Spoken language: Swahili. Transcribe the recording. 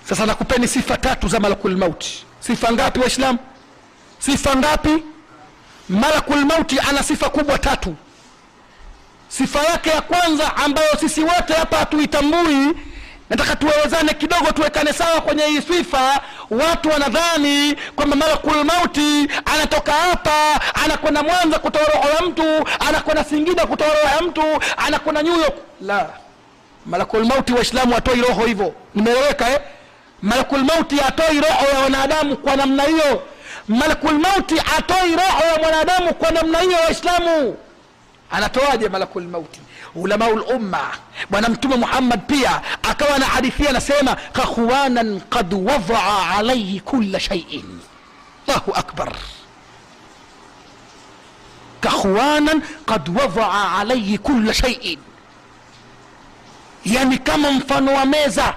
Sasa nakupeni sifa 3 za malakul mauti. Sifa ngapi Waislamu? Sifa ngapi? Malakul mauti ana sifa kubwa 3. Sifa yake ya kwanza ambayo sisi wote hapa hatuitambui, nataka tuelezane kidogo, tuwekane sawa kwenye hii sifa. Watu wanadhani kwamba malakul mauti anatoka hapa anakwenda Mwanza kutoa roho ya mtu, anakwenda Singida kutoa roho ya mtu, anakwenda New York. La, malakul mauti Waislamu atoi roho hivyo. Nimeeleweka Malakul mauti atoi roho ya wanadamu kwa namna hiyo. Malakul mauti atoi roho ya mwanadamu kwa namna hiyo. Waislamu, anatoaje malakul mauti? Ulamaul umma, bwana Mtume Muhammad pia akawa na hadithi anasema, kakhwanan qad wadaa alayhi kulla shay'in. Allahu akbar. Kakhwanan qad wadaa alayhi kulla shay'in, yani kama mfano wa meza